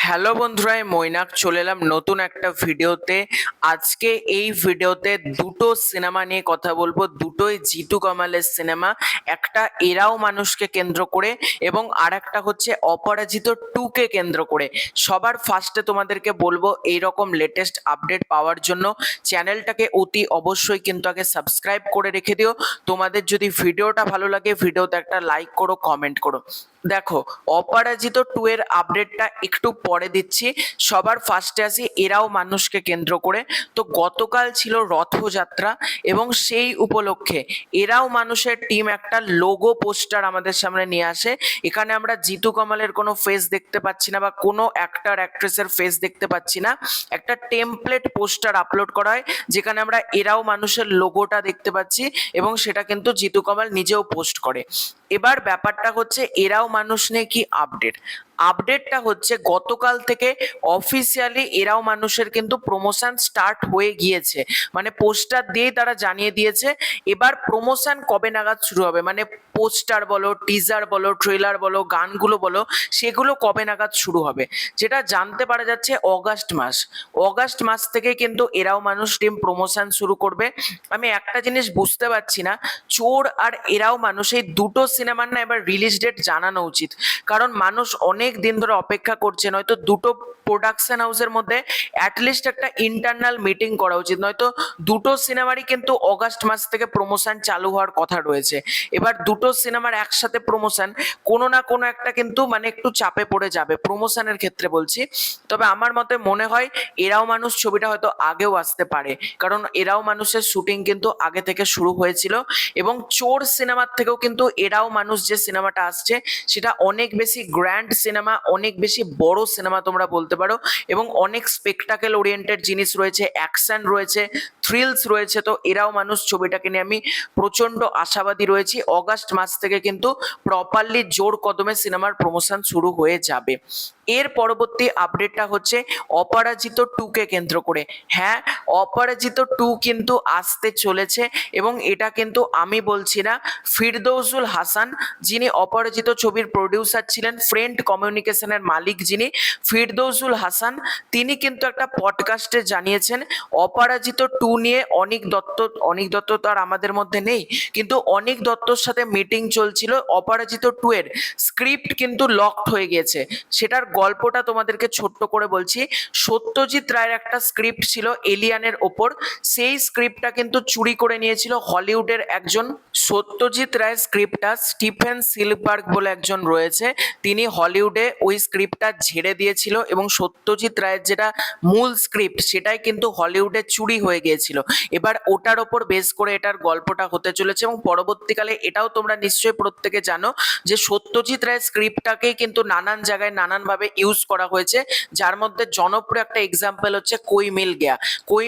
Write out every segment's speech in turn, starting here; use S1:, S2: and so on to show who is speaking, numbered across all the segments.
S1: Hello বন্ধুরা, আমি মৈনাক চলে এলাম নতুন একটা ভিডিওতে। আজকে এই ভিডিওতে দুটো সিনেমা নিয়ে কথা বলবো, দুটোই জিতু কামালের সিনেমা। একটা এরাও মানুষকে কেন্দ্র করে এবং আর একটা হচ্ছে অপরাজিত 2 কে কেন্দ্র করে। সবার ফার্স্টে তোমাদেরকে বলবো এইরকম লেটেস্ট আপডেট পাওয়ার জন্য চ্যানেলটাকে অতি অবশ্যই কিন্তু আগে সাবস্ক্রাইব করে রেখে দিও। তোমাদের যদি ভিডিওটা ভালো লাগে ভিডিওতে একটা লাইক করো, কমেন্ট করো। দেখো, অপরাজিত 2 এর আপডেটটা একটু পরে দিচ্ছি। সবার ফার্স্টে আসি এরাও মানুষকে কেন্দ্র করে। তো গতকাল ছিল রথযাত্রা এবং সেই উপলক্ষে এরাও মানুষের টিম একটা লোগো পোস্টার আমাদের সামনে নিয়ে আসে। এখানে আমরা জিতু কামালের কোনো ফেস দেখতে পাচ্ছি না বা কোনো অ্যাক্টর অ্যাক্ট্রেসের ফেস দেখতে পাচ্ছি না। একটা টেমপ্লেট পোস্টার আপলোড করা হয় যেখানে আমরা এরাও মানুষের লোগোটা দেখতে পাচ্ছি এবং সেটা কিন্তু জিতু কামাল নিজেও পোস্ট করে। এবার ব্যাপারটা হচ্ছে এরাও মানুষ নিয়ে কি আপডেটটা হচ্ছে গতকাল থেকে অফিসিয়ালি এরাও মানুষের কিন্তু প্রমোশন স্টার্ট হয়ে গিয়েছে। মানে পোস্টার দিয়েই তারা জানিয়ে দিয়েছে এবার প্রমোশন কবে নাগাদ শুরু হবে, মানে পোস্টার বলো, টিজার বলো, ট্রেলার বলো, গানগুলো বলো, সেগুলো কবে নাগাদ শুরু হবে। যেটা জানতে পারা যাচ্ছে অগাস্ট মাস থেকে কিন্তু এরাও মানুষ টিম প্রমোশন শুরু করবে। আমি একটা জিনিস বুঝতে পারছি না, চোর আর এরাও মানুষ এই দুটো সিনেমার না এবার রিলিজ ডেট জানানো উচিত। কারণ মানুষ অনেক দিন ধরে অপেক্ষা করছে, নয়তো দুটো প্রোডাকশন হাউসের মধ্যে অ্যাটলিস্ট একটা ইন্টারনাল মিটিং করা উচিত, নয়তো দুটো সিনেমারই কিন্তু অগাস্ট মাস থেকে প্রমোশন চালু হওয়ার কথা রয়েছে। এবার দুটো সিনেমার একসাথে প্রমোশন কোনো না কোনো একটা কিন্তু মানে একটু চাপে পড়ে যাবে প্রমোশনের ক্ষেত্রে বলছি। তবে আমার মতে মনে হয় এরাও মানুষ ছবিটা হয়তো আগেও আসতে পারে, কারণ এরাও মানুষের শুটিং কিন্তু আগে থেকে শুরু হয়েছিল এবং চোর সিনেমার থেকেও কিন্তু এরাও মানুষ যে সিনেমাটা আসছে সেটা অনেক বেশি গ্র্যান্ড সিনেমা, অনেক বেশি বড় সিনেমা তোমরা বলতে পারো, এবং অনেক স্পেকটাকেল ওরিয়েন্টেড জিনিস রয়েছে, অ্যাকশন রয়েছে, থ্রিলস রয়েছে। তো এরাও মানুষ ছবিটাকে নিয়ে আমি প্রচন্ড আশাবাদী রয়েছি। অগাস্ট মাস থেকে কিন্তু প্রপারলি জোর কদমে সিনেমার প্রমোশন শুরু হয়ে যাবে। এর পরবর্তী আপডেটটা হচ্ছে অপরাজিত 2 কে কেন্দ্র করে। হ্যাঁ, অপরাজিত 2 কিন্তু আসতে চলেছে এবং এটা কিন্তু আমি বলছি না, ফিরদৌসুল হাসান যিনি অপরাজিত ছবির প্রডিউসার ছিলেন, ফ্রেন্ড কমিউনিকেশনের মালিক যিনি ফিরদৌসুল হাসান, তিনি কিন্তু একটা পডকাস্টে জানিয়েছেন অপরাজিত 2 নিয়ে অনিক দত্ত তো আর আমাদের মধ্যে নেই, কিন্তু অনিক দত্তর সাথে মিটিং চলছিল। অপরাজিত 2 এর স্ক্রিপ্ট কিন্তু লকড হয়ে গিয়েছে। সেটার গল্পটা তোমাদেরকে ছোট্ট করে বলছি। সত্যজিৎ রায়ের একটা স্ক্রিপ্ট ছিল এলিয়ানের ওপর, সেই স্ক্রিপ্টটা কিন্তু চুরি করে নিয়েছিল হলিউডের একজন। সত্যজিৎ রায়ের স্ক্রিপ্টটা স্টিফেন সিলবার্গ বলে একজন রয়েছে, তিনি হলিউডে ওই স্ক্রিপ্টটা ঝেড়ে দিয়েছিল এবং সত্যজিৎ রায়ের যেটা মূল স্ক্রিপ্ট সেটাই কিন্তু হলিউডে চুরি হয়ে গিয়েছিল। এবার ওটার ওপর বেস করে এটার গল্পটা হতে চলেছে এবং পরবর্তীকালে এটাও তোমরা নিশ্চয়ই প্রত্যেকে জানো যে সত্যজিৎ রায়ের স্ক্রিপ্টটাকেই কিন্তু নানান জায়গায় নানানভাবে ইউজ করা হয়েছে, যার মধ্যে জনপ্রিয় একটা এক্সাম্পল হচ্ছে কোই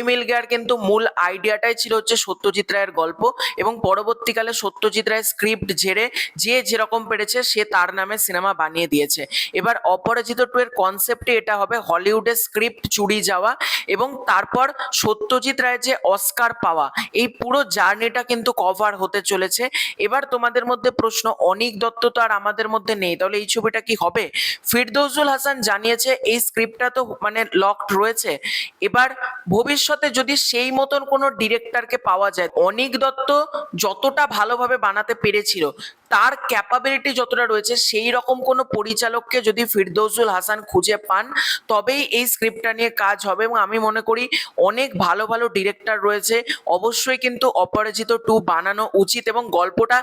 S1: মিল গেয়ার কিন্তু মূল আইডিয়াটাই ছিল হচ্ছে সত্যজিৎ রায়ের গল্প, এবং পরবর্তীকালে সত্যজিৎ রায়ের স্ক্রিপ্ট ঝেড়ে যে যেরকম পেরেছে সে তার নামে সিনেমা বানিয়ে দিয়েছে। এবার অপরাজিত 2 এর কনসেপ্টে এটা হবে হলিউডের স্ক্রিপ্ট চুরি যাওয়া এবং তারপর সত্যজিৎ রায়ের যে অস্কার পাওয়া, এই পুরো জার্নিটা কিন্তু কভার হতে চলেছে। এবার তোমাদের মধ্যে প্রশ্ন, অনিক দত্ত তো আর আমাদের মধ্যে নেই, তাহলে এই ছবিটা কি হবে? ফিরদৌসুল হাসান জানিয়েছে এই স্ক্রিপ্টটা তো মানে লকড রয়েছে। এবার ভবিষ্যতে যদি সেই মতন কোনো ডিরেক্টরকে পাওয়া যায়, অনিক দত্ত যতটা ভালোভাবে বানাতে পেরেছিল তার ক্যাপাবিলিটি যতটা রয়েছে সেই রকম কোনো পরিচালককে যদি ফিরদৌসুল হাসান খুঁজে পান তবেই এই স্ক্রিপ্টটা নিয়ে কাজ হবে। এবং আমি মনে করি অনেক ভালো ভালো ডিরেক্টর রয়েছে, অবশ্যই কিন্তু অপরাজিত 2 বানানো উচিত এবং গল্পটা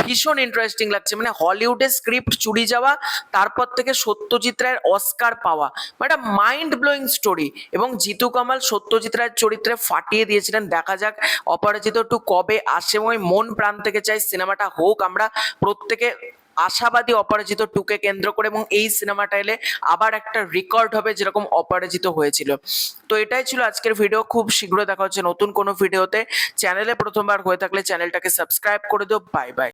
S1: ভীষণ ইন্টারেস্টিং লাগছে। মানে হলিউডের স্ক্রিপ্ট চুরি যাওয়া, তারপর থেকে সত্যজিৎ রায়ের অস্কার পাওয়া, মানে মাইন্ড ব্লোয়িং স্টোরি, এবং জিতু কামাল সত্যজিৎ রায়ের চরিত্রে ফাটিয়ে দিয়েছিলেন। দেখা যাক অপরাজিত 2 কবে আসে, এবং মন প্রাণ থেকে চাই সিনেমাটা হোক। আমরা প্রত্যেকে আশাবাদী অপরাজিত 2 কে কেন্দ্র করে, এবং এই সিনেমাটা এলে আবার একটা রেকর্ড হবে যেরকম অপরাজিত হয়েছিল। তো এটাই ছিল আজকের ভিডিও, খুব শীঘ্রই দেখা হচ্ছে নতুন কোনো ভিডিওতে। চ্যানেলে প্রথমবার হয়ে থাকলে চ্যানেলটাকে সাবস্ক্রাইব করে দিও। Bye bye.